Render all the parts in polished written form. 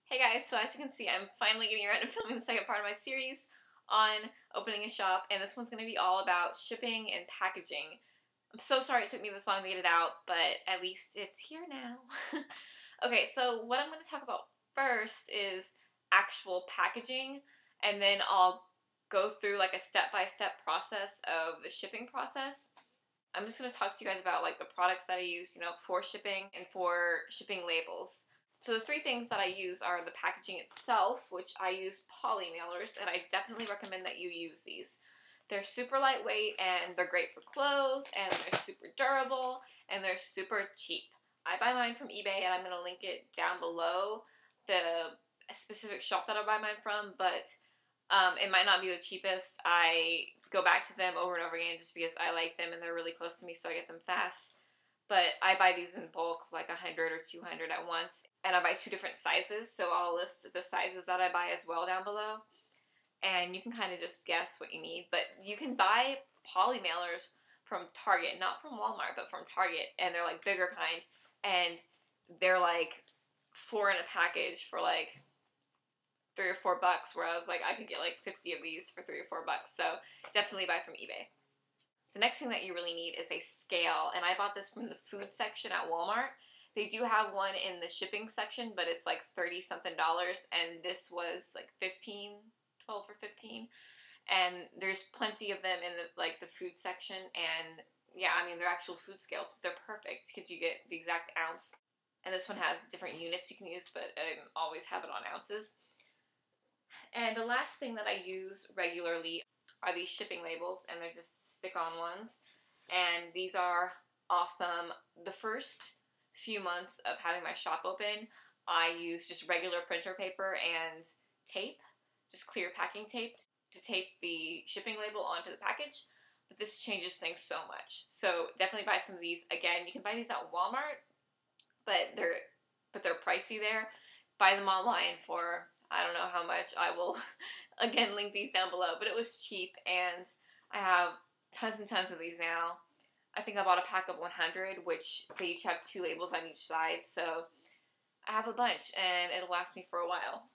Hey guys, so as you can see, I'm finally getting around to filming the second part of my series on opening a shop, and this one's going to be all about shipping and packaging. I'm so sorry it took me this long to get it out, but at least it's here now. Okay, so what I'm going to talk about first is actual packaging, and then I'll go through like a step-by-step process of the shipping process. I'm just going to talk to you guys about like the products that I use, for shipping and for shipping labels. So the three things that I use are the packaging itself, which I use poly mailers, and I definitely recommend that you use these. They're super lightweight, and they're great for clothes, and they're super durable, and they're super cheap. I buy mine from eBay, and I'm going to link it down below, the specific shop that I buy mine from, but it might not be the cheapest. I go back to them over and over again just because I like them, and they're really close to me, so I get them fast. But I buy these in bulk, like 100 or 200 at once. And I buy two different sizes, so I'll list the sizes that I buy as well down below. And you can kind of just guess what you need. But you can buy poly mailers from Target, not from Walmart, but from Target. And they're like bigger kind. And they're like 4 in a package for like $3 or $4, whereas like I could get like 50 of these for $3 or $4. So definitely buy from eBay. The next thing that you really need is a scale, and I bought this from the food section at Walmart. They do have one in the shipping section, but it's like $30-something, and this was like 12 for 15. And there's plenty of them in the food section, and yeah, I mean, they're actual food scales. They're perfect because you get the exact ounce. And this one has different units you can use, but I always have it on ounces. And the last thing that I use regularly are these shipping labels, and they're just stick-on ones, and these are awesome. The first few months of having my shop open, I used just regular printer paper and tape, just clear packing tape, to tape the shipping label onto the package, but this changes things so much. So definitely buy some of these. Again, you can buy these at Walmart, but they're pricey there. Buy them online for I don't know how much. I will, again, link these down below. But it was cheap, and I have tons and tons of these now. I think I bought a pack of 100, which they each have 2 labels on each side. So I have a bunch, and it'll last me for a while.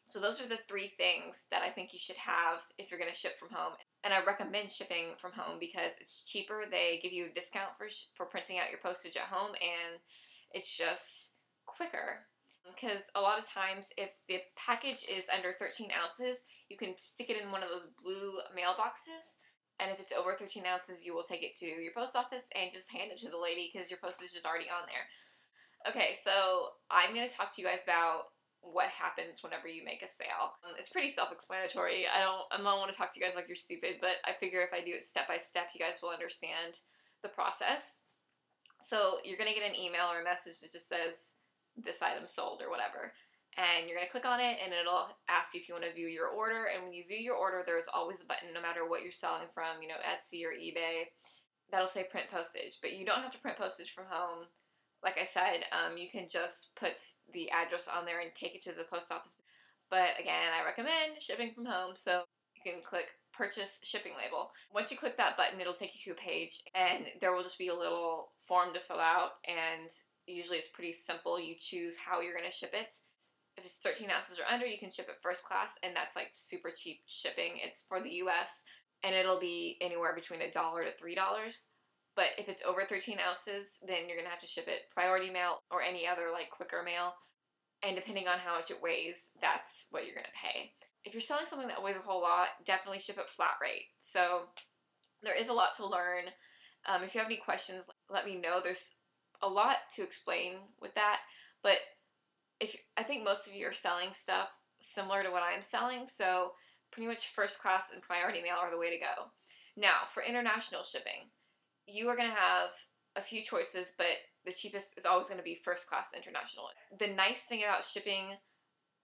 So those are the 3 things that I think you should have if you're going to ship from home. And I recommend shipping from home because it's cheaper. They give you a discount for printing out your postage at home, and it's just quicker. Because a lot of times, if the package is under 13 ounces, you can stick it in one of those blue mailboxes. And if it's over 13 ounces, you will take it to your post office and just hand it to the lady because your postage is already on there. Okay, so I'm going to talk to you guys about what happens whenever you make a sale. It's pretty self-explanatory. I don't want to talk to you guys like you're stupid, but I figure if I do it step by step, you guys will understand the process. So you're going to get an email or a message that just says, this item sold or whatever, and you're going to click on it, and it'll ask you if you want to view your order. And when you view your order, there's always a button, no matter what you're selling from, Etsy or eBay, that'll say print postage. But you don't have to print postage from home. Like I said, you can just put the address on there and take it to the post office. But again, I recommend shipping from home, so you can click purchase shipping label. Once you click that button, it'll take you to a page, and there will just be a little form to fill out, and usually it's pretty simple. You choose how you're going to ship it. If it's 13 ounces or under, you can ship it first class, and that's like super cheap shipping. It's for the US, and it'll be anywhere between $1 to $3. But if it's over 13 ounces, then you're going to have to ship it priority mail or any other like quicker mail. And depending on how much it weighs, that's what you're going to pay. If you're selling something that weighs a whole lot, definitely ship it flat rate. So there is a lot to learn. If you have any questions, let me know. There's a lot to explain with that, but I think most of you are selling stuff similar to what I'm selling, so pretty much first class and priority mail are the way to go. Now, for international shipping, you are going to have a few choices, but the cheapest is always going to be first class international. The nice thing about shipping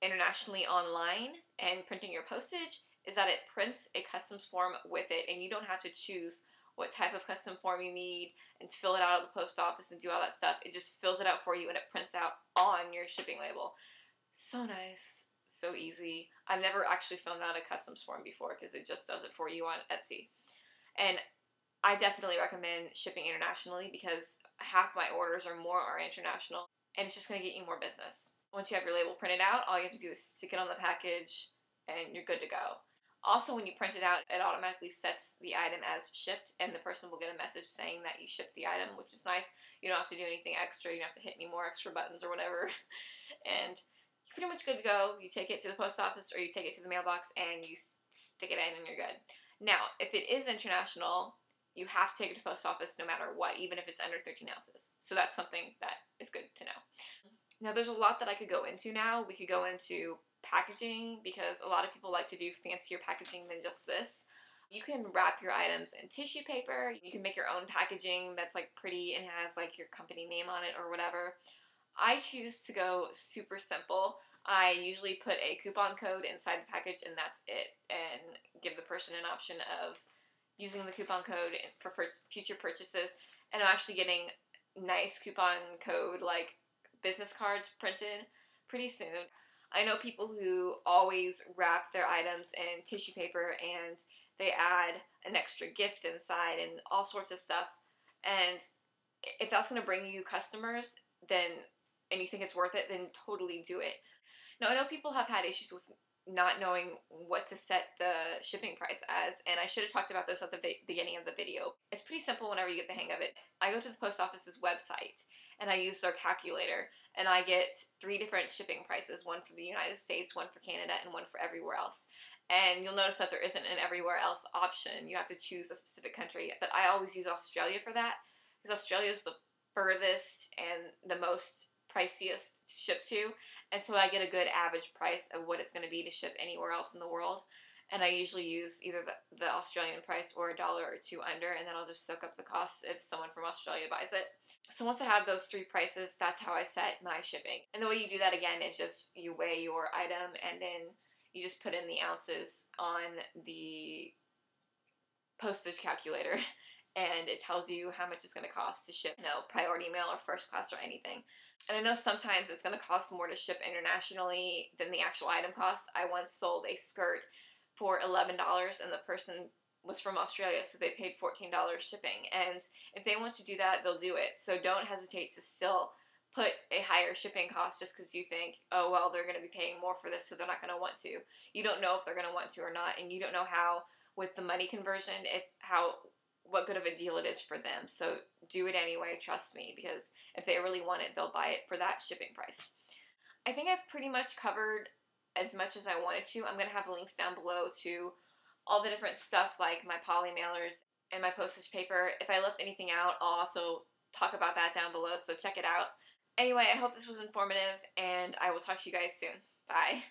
internationally online and printing your postage is that it prints a customs form with it, and you don't have to choose what type of custom form you need and fill it out at the post office and do all that stuff. It just fills it out for you, and it prints out on your shipping label. So nice, so easy. I've never actually filled out a customs form before because it just does it for you on Etsy. And I definitely recommend shipping internationally because half my orders or more are international, and it's just going to get you more business. Once you have your label printed out, all you have to do is stick it on the package and you're good to go. Also, when you print it out, it automatically sets the item as shipped, and the person will get a message saying that you shipped the item, which is nice. You don't have to do anything extra. You don't have to hit any more extra buttons or whatever. And you're pretty much good to go. You take it to the post office or you take it to the mailbox and you stick it in and you're good. Now, if it is international, you have to take it to the post office no matter what, even if it's under 13 ounces. So that's something that is good to know. Now, there's a lot that I could go into now. We could go into packaging, because a lot of people like to do fancier packaging than just this. You can wrap your items in tissue paper. You can make your own packaging that's like pretty and has like your company name on it or whatever. I choose to go super simple. I usually put a coupon code inside the package and that's it, and give the person an option of using the coupon code for future purchases. And I'm actually getting nice coupon code like business cards printed pretty soon. I know people who always wrap their items in tissue paper and they add an extra gift inside and all sorts of stuff. And if that's going to bring you customers, then, and you think it's worth it, then totally do it. Now, I know people have had issues with not knowing what to set the shipping price as, and I should have talked about this at the beginning of the video. It's pretty simple whenever you get the hang of it. I go to the post office's website, and I use their calculator, and I get 3 different shipping prices, one for the United States, one for Canada, and one for everywhere else. And you'll notice that there isn't an everywhere else option. You have to choose a specific country, but I always use Australia for that, because Australia is the furthest and the most priciest to ship to, and so I get a good average price of what it's going to be to ship anywhere else in the world. And I usually use either the Australian price or $1 or $2 under, and then I'll just soak up the costs if someone from Australia buys it. So once I have those 3 prices, that's how I set my shipping. And the way you do that, again, is just you weigh your item and then you just put in the ounces on the postage calculator, and it tells you how much it's going to cost to ship, priority mail or first class or anything. And I know sometimes it's going to cost more to ship internationally than the actual item costs. I once sold a skirt for $11 and the person was from Australia, so they paid $14 shipping. And if they want to do that, they'll do it. So don't hesitate to still put a higher shipping cost just because you think, oh, well, they're going to be paying more for this, so they're not going to want to. You don't know if they're going to want to or not, and you don't know how, with the money conversion, what good of a deal it is for them. So do it anyway, trust me, because if they really want it, they'll buy it for that shipping price. I think I've pretty much covered as much as I wanted to. I'm going to have links down below to all the different stuff like my poly mailers and my postage paper. If I left anything out, I'll also talk about that down below, so check it out. Anyway, I hope this was informative, and I will talk to you guys soon. Bye.